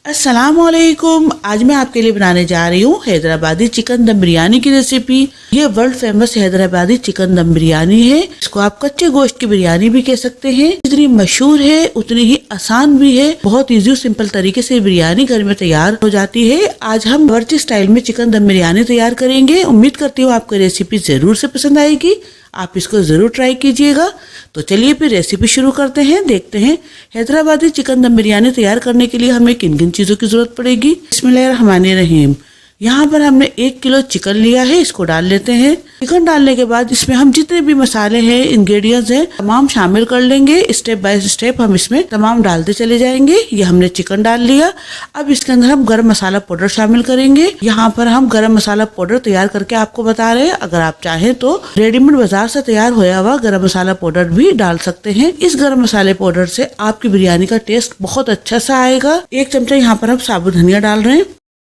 अस्सलामुअलैकुम। आज मैं आपके लिए बनाने जा रही हूँ हैदराबादी चिकन दम बिरयानी की रेसिपी। ये वर्ल्ड फेमस हैदराबादी चिकन दम बिरयानी है। इसको आप कच्चे गोश्त की बिरयानी भी कह सकते हैं। जितनी मशहूर है उतनी ही आसान भी है। बहुत इजी और सिंपल तरीके से बिरयानी घर में तैयार हो जाती है। आज हम बावर्ची स्टाइल में चिकन दम बिरयानी तैयार करेंगे। उम्मीद करती हूँ आपको रेसिपी जरूर से पसंद आएगी। आप इसको ज़रूर ट्राई कीजिएगा। तो चलिए फिर रेसिपी शुरू करते हैं। देखते हैं हैदराबादी चिकन दम बिरयानी तैयार करने के लिए हमें किन किन चीज़ों की ज़रूरत पड़ेगी। बिस्मिल्लाहिर्रहमानिर्रहीम। यहाँ पर हमने 1 किलो चिकन लिया है, इसको डाल लेते हैं। चिकन डालने के बाद इसमें हम जितने भी मसाले हैं, इंग्रेडिएंट्स हैं, तमाम शामिल कर लेंगे। स्टेप बाय स्टेप हम इसमें तमाम डालते चले जाएंगे। ये हमने चिकन डाल लिया। अब इसके अंदर हम गरम मसाला पाउडर शामिल करेंगे। यहाँ पर हम गरम मसाला पाउडर तैयार करके आपको बता रहे हैं। अगर आप चाहें तो रेडीमेड बाजार से तैयार होया हुआ गरम मसाला पाउडर भी डाल सकते हैं। इस गरम मसाले पाउडर से आपकी बिरयानी का टेस्ट बहुत अच्छा सा आएगा। 1 चमचा यहाँ पर हम साबुत धनिया डाल रहे हैं।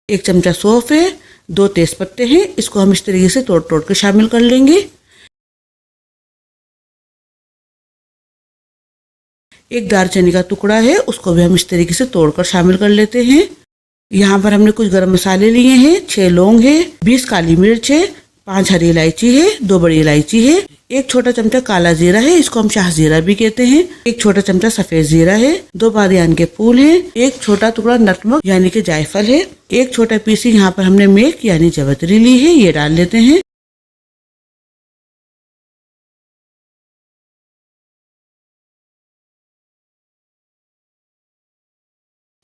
1 चमचा सौंफ है। 2 तेज पत्ते हैं। इसको हम इस तरीके से तोड़ तोड़ के शामिल कर लेंगे। 1 दालचीनी का टुकड़ा है, उसको भी हम इस तरीके से तोड़कर शामिल कर लेते हैं। यहाँ पर हमने कुछ गरम मसाले लिए हैं। 6 लौंग है, 20 काली मिर्च है, 5 हरी इलायची है, 2 बड़ी इलायची है, 1 छोटा चमचा काला जीरा है, इसको हम शाह जीरा भी कहते हैं, 1 छोटा चमचा सफेद जीरा है, 2 बादियान के फूल हैं, 1 छोटा टुकड़ा नटमग यानी कि जायफल है, 1 छोटा पीसी यहाँ पर हमने मेक यानी जवतरी ली है, ये डाल लेते हैं।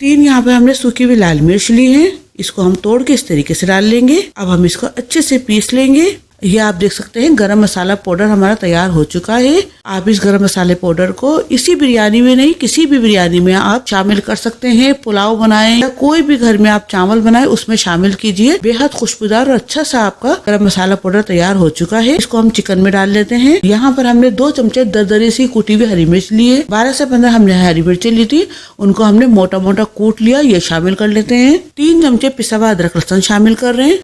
तीन यहाँ पे हमने सूखी हुई लाल मिर्च ली है, इसको हम तोड़ के इस तरीके से डाल लेंगे। अब हम इसको अच्छे से पीस लेंगे। ये आप देख सकते हैं गरम मसाला पाउडर हमारा तैयार हो चुका है। आप इस गरम मसाले पाउडर को इसी बिरयानी में नहीं, किसी भी बिरयानी में आप शामिल कर सकते हैं। पुलाव बनाएं या कोई भी घर में आप चावल बनाएं, उसमें शामिल कीजिए। बेहद खुशबूदार और अच्छा सा आपका गरम मसाला पाउडर तैयार हो चुका है। इसको हम चिकन में डाल लेते हैं। यहाँ पर हमने 2 चमचे दरदरी सी कुटी हुई हरी मिर्च ली है। 12 से 15 हमने हरी मिर्चें ली थी, उनको हमने मोटा मोटा कूट लिया, ये शामिल कर लेते हैं। 3 चमचे पिसा हुआ अदरक लहसुन शामिल कर रहे हैं।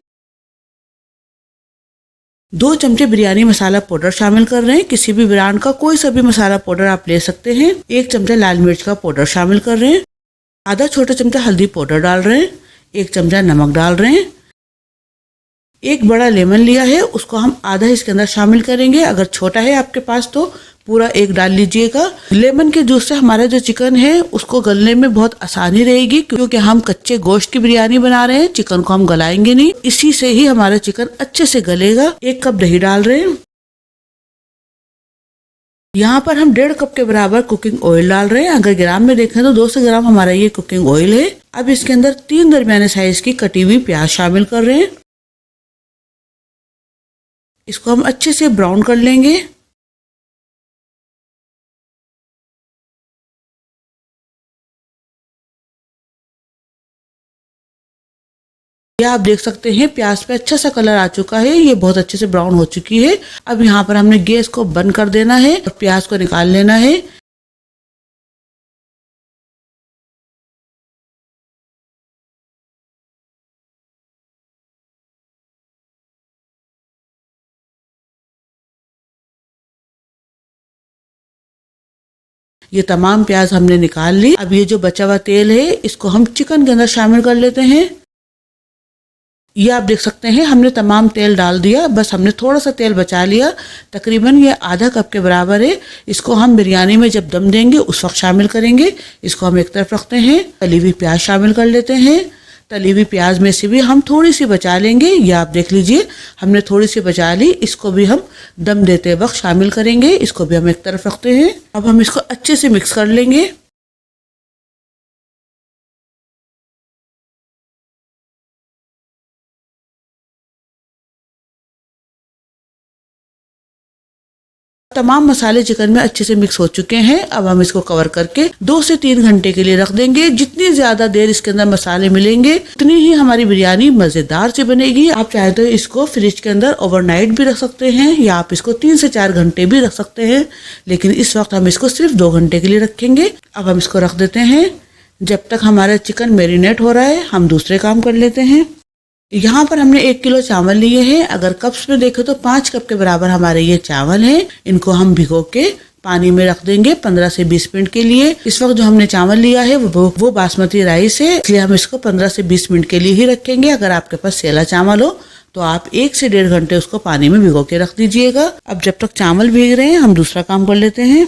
2 चमचे बिरयानी मसाला पाउडर शामिल कर रहे हैं। किसी भी ब्रांड का कोई सा भी मसाला पाउडर आप ले सकते हैं। 1 चमचा लाल मिर्च का पाउडर शामिल कर रहे हैं। आधा छोटा चमचा हल्दी पाउडर डाल रहे हैं। 1 चमचा नमक डाल रहे हैं। 1 बड़ा लेमन लिया है, उसको हम आधा इसके अंदर शामिल करेंगे। अगर छोटा है आपके पास तो पूरा 1 डाल लीजिएगा। लेमन के जूस से हमारा जो चिकन है उसको गलने में बहुत आसानी रहेगी, क्योंकि हम कच्चे गोश्त की बिरयानी बना रहे हैं। चिकन को हम गलाएंगे नहीं, इसी से ही हमारा चिकन अच्छे से गलेगा। 1 कप दही डाल रहे हैं। यहाँ पर हम 1.5 कप के बराबर कुकिंग ऑयल डाल रहे हैं। अगर ग्राम में देखें तो 200 ग्राम हमारा ये कुकिंग ऑयल है। अब इसके अंदर 3 दरमियाने साइज की कटी हुई प्याज शामिल कर रहे हैं। इसको हम अच्छे से ब्राउन कर लेंगे। ये आप देख सकते हैं प्याज पे अच्छा सा कलर आ चुका है। ये बहुत अच्छे से ब्राउन हो चुकी है। अब यहाँ पर हमने गैस को बंद कर देना है और प्याज को निकाल लेना है। ये तमाम प्याज हमने निकाल ली। अब ये जो बचा हुआ तेल है इसको हम चिकन के अंदर शामिल कर लेते हैं। ये आप देख सकते हैं हमने तमाम तेल डाल दिया, बस हमने थोड़ा सा तेल बचा लिया। तकरीबन ये आधा कप के बराबर है। इसको हम बिरयानी में जब दम देंगे उस वक्त शामिल करेंगे। इसको हम एक तरफ रखते हैं। तली हुई प्याज शामिल कर लेते हैं। तली हुई प्याज में से भी हम थोड़ी सी बचा लेंगे। ये आप देख लीजिए हमने थोड़ी सी बचा ली। इसको भी हम दम देते वक्त शामिल करेंगे। इसको भी हम एक तरफ रखते हैं। अब हम इसको अच्छे से मिक्स कर लेंगे। तमाम मसाले चिकन में अच्छे से मिक्स हो चुके हैं। अब हम इसको कवर करके 2 से 3 घंटे के लिए रख देंगे। जितनी ज्यादा देर इसके अंदर मसाले मिलेंगे उतनी ही हमारी बिरयानी मजेदार से बनेगी। आप चाहे तो इसको फ्रिज के अंदर ओवरनाइट भी रख सकते हैं या आप इसको 3 से 4 घंटे भी रख सकते हैं, लेकिन इस वक्त हम इसको सिर्फ 2 घंटे के लिए रखेंगे। अब हम इसको रख देते हैं। जब तक हमारा चिकन मैरिनेट हो रहा है हम दूसरे काम कर लेते हैं। यहाँ पर हमने 1 किलो चावल लिए हैं। अगर कप्स में देखें तो 5 कप के बराबर हमारे ये चावल हैं। इनको हम भिगो के पानी में रख देंगे 15 से 20 मिनट के लिए। इस वक्त जो हमने चावल लिया है वो बासमती राइस है, इसलिए हम इसको 15 से 20 मिनट के लिए ही रखेंगे। अगर आपके पास सेला चावल हो तो आप 1 से 1.5 घंटे उसको पानी में भिगो के रख दीजिएगा। अब जब तक चावल भीग रहे हैं हम दूसरा काम कर लेते हैं।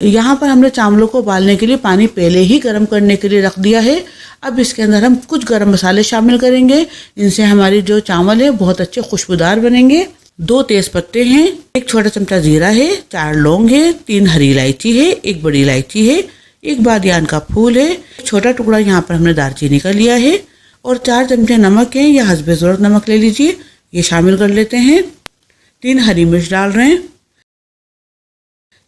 यहाँ पर हमने चावलों को उबालने के लिए पानी पहले ही गर्म करने के लिए रख दिया है। अब इसके अंदर हम कुछ गरम मसाले शामिल करेंगे, इनसे हमारी जो चावल है बहुत अच्छे खुशबूदार बनेंगे। 2 तेज पत्ते हैं, 1 छोटा चमचा जीरा है, 4 लौंग है, 3 हरी इलायची है, 1 बड़ी इलायची है, 1 बादियान का फूल है, छोटा टुकड़ा यहाँ पर हमने दालचीनी का लिया है और 4 चमचे नमक है या हस्बे ज़रूरत नमक ले लीजिए, ये शामिल कर लेते हैं। 3 हरी मिर्च डाल रहे हैं।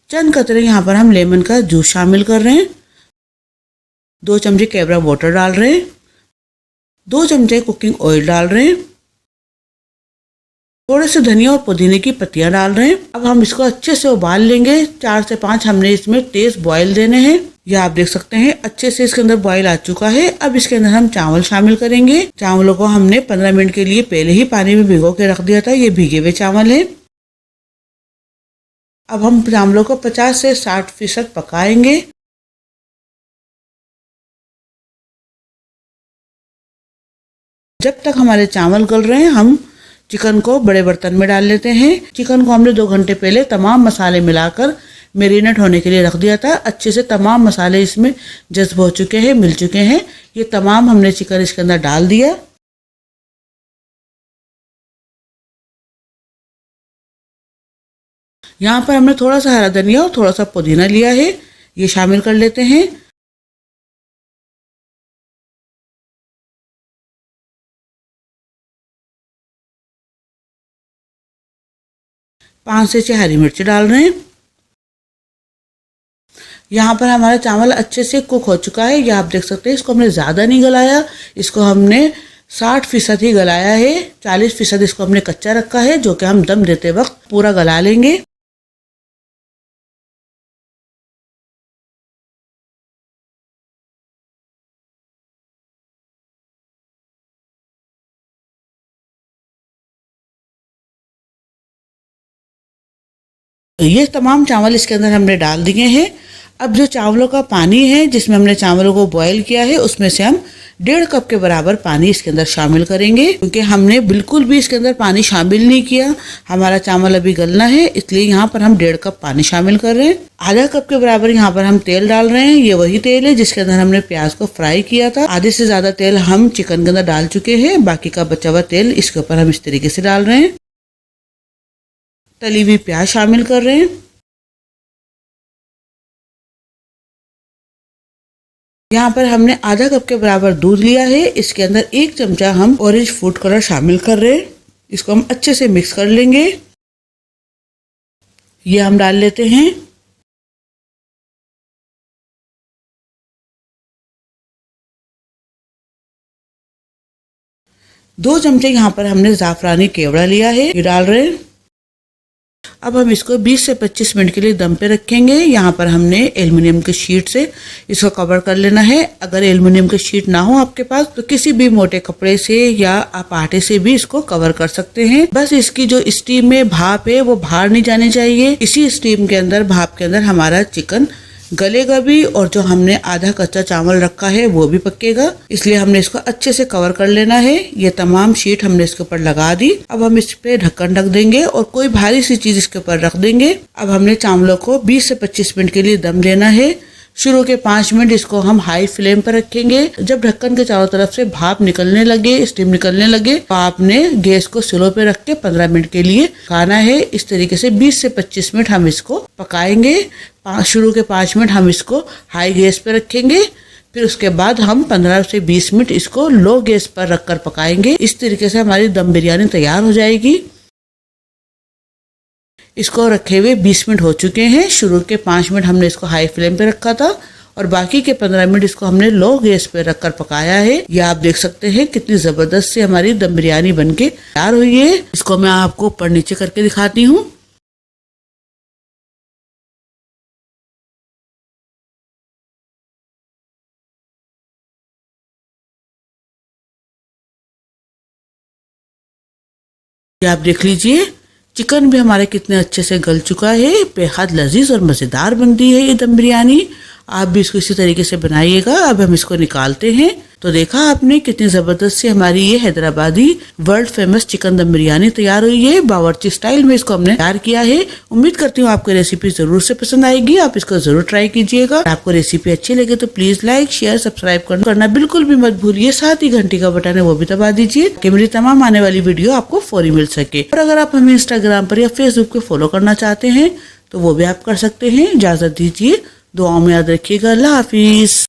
चंद कतरे यहाँ पर हम लेमन का जूस शामिल कर रहे हैं। 2 चमचे कैबरा वाटर डाल रहे हैं। 2 चमचे कुकिंग ऑयल डाल रहे हैं। थोड़े से धनिया और पुदीने की पत्तियां डाल रहे हैं। अब हम इसको अच्छे से उबाल लेंगे। 4 से 5 हमने इसमें तेज बॉयल देने हैं। यह आप देख सकते हैं अच्छे से इसके अंदर बॉयल आ चुका है। अब इसके अंदर हम चावल शामिल करेंगे। चावलों को हमने 15 मिनट के लिए पहले ही पानी में भिगो के रख दिया था, ये भीगे हुए चावल है। अब हम चावलों को 50 से 60% पकाएंगे। जब तक हमारे चावल गल रहे हैं हम चिकन को बड़े बर्तन में डाल लेते हैं। चिकन को हमने 2 घंटे पहले तमाम मसाले मिलाकर मैरिनेट होने के लिए रख दिया था। अच्छे से तमाम मसाले इसमें जज्ब हो चुके हैं, मिल चुके हैं। ये तमाम हमने चिकन इसके अंदर डाल दिया। यहाँ पर हमने थोड़ा सा हरा धनिया और थोड़ा सा पुदीना लिया है, ये शामिल कर लेते हैं। पाँच से 6 हरी मिर्च डाल रहे हैं। यहाँ पर हमारा चावल अच्छे से कुक हो चुका है, ये आप देख सकते हैं। इसको हमने ज़्यादा नहीं गलाया, इसको हमने 60% ही गलाया है। 40% इसको हमने कच्चा रखा है, जो कि हम दम देते वक्त पूरा गला लेंगे। ये तमाम चावल इसके अंदर हमने डाल दिए हैं। अब जो चावलों का पानी है जिसमें हमने चावलों को बॉईल किया है, उसमें से हम 1.5 कप के बराबर पानी इसके अंदर शामिल करेंगे, क्योंकि हमने बिल्कुल भी इसके अंदर पानी शामिल नहीं किया। हमारा चावल अभी गलना है, इसलिए यहाँ पर हम 1.5 कप पानी शामिल कर रहे हैं। आधा कप के बराबर यहाँ पर हम तेल डाल रहे हैं। ये वही तेल है जिसके अंदर हमने प्याज को फ्राई किया था। आधे से ज्यादा तेल हम चिकन के अंदर डाल चुके हैं, बाकी का बचा हुआ तेल इसके ऊपर हम इस तरीके से डाल रहे हैं। तली हुई प्याज शामिल कर रहे हैं। यहाँ पर हमने आधा कप के बराबर दूध लिया है, इसके अंदर 1 चमचा हम ऑरेंज फूड कलर शामिल कर रहे हैं। इसको हम अच्छे से मिक्स कर लेंगे। ये हम डाल लेते हैं। दो चमचे यहाँ पर हमने जाफरानी केवड़ा लिया है, ये डाल रहे हैं। अब हम इसको 20 से 25 मिनट के लिए दम पे रखेंगे। यहाँ पर हमने एल्युमिनियम के शीट से इसको कवर कर लेना है। अगर एल्युमिनियम के शीट ना हो आपके पास तो किसी भी मोटे कपड़े से या आप आटे से भी इसको कवर कर सकते हैं। बस इसकी जो स्टीम में भाप है वो बाहर नहीं जानी चाहिए। इसी स्टीम के अंदर, भाप के अंदर हमारा चिकन गलेगा भी और जो हमने आधा कच्चा चावल रखा है वो भी पकेगा। इसलिए हमने इसको अच्छे से कवर कर लेना है। ये तमाम शीट हमने इसके ऊपर लगा दी। अब हम इस पे ढक्कन ढक देंगे और कोई भारी सी चीज इसके ऊपर रख देंगे। अब हमने चावलों को 20 से 25 मिनट के लिए दम देना है। शुरू के 5 मिनट इसको हम हाई फ्लेम पर रखेंगे। जब ढक्कन के चारों तरफ से भाप निकलने लगे, स्टीम निकलने लगे, तो आपने गैस को स्लो पे रख के 15 मिनट के लिए पकाना है। इस तरीके से 20 से 25 मिनट हम इसको पकाएंगे। शुरू के 5 मिनट हम इसको हाई गैस पे रखेंगे, फिर उसके बाद हम 15 से 20 मिनट इसको लो गैस पर रखकर पकाएंगे। इस तरीके से हमारी दम बिरयानी तैयार हो जाएगी। इसको रखे हुए 20 मिनट हो चुके हैं। शुरू के 5 मिनट हमने इसको हाई फ्लेम पे रखा था और बाकी के 15 मिनट इसको हमने लो गैस पे रखकर पकाया है। ये आप देख सकते हैं कितनी जबरदस्त से हमारी दम बिरयानी बनके तैयार हुई है। इसको मैं आपको ऊपर नीचे करके दिखाती हूँ। ये आप देख लीजिए चिकन भी हमारे कितने अच्छे से गल चुका है। बेहद लजीज और मज़ेदार बनती है ये दम बिरयानी। आप भी इसको इसी तरीके से बनाइएगा। अब हम इसको निकालते हैं। तो देखा आपने कितनी ज़बरदस्त सी हमारी ये हैदराबादी वर्ल्ड फेमस चिकन दम बिरयानी तैयार हुई है। बावर्ची स्टाइल में इसको हमने तैयार किया है। उम्मीद करती हूँ आपको रेसिपी जरूर से पसंद आएगी। आप इसको जरूर ट्राई कीजिएगा। आपको रेसिपी अच्छी लगे तो प्लीज लाइक शेयर सब्सक्राइब करना बिल्कुल भी मत भूलिए। साथ ही घंटी का बटन है वो भी दबा दीजिए कि मेरी तमाम आने वाली वीडियो आपको फौरी मिल सके। और अगर आप हमें इंस्टाग्राम पर या फेसबुक पे फॉलो करना चाहते हैं तो वो भी आप कर सकते हैं। इजाजत दीजिए, दुआओं में याद रखिएगा। अल्लाह हाफिज।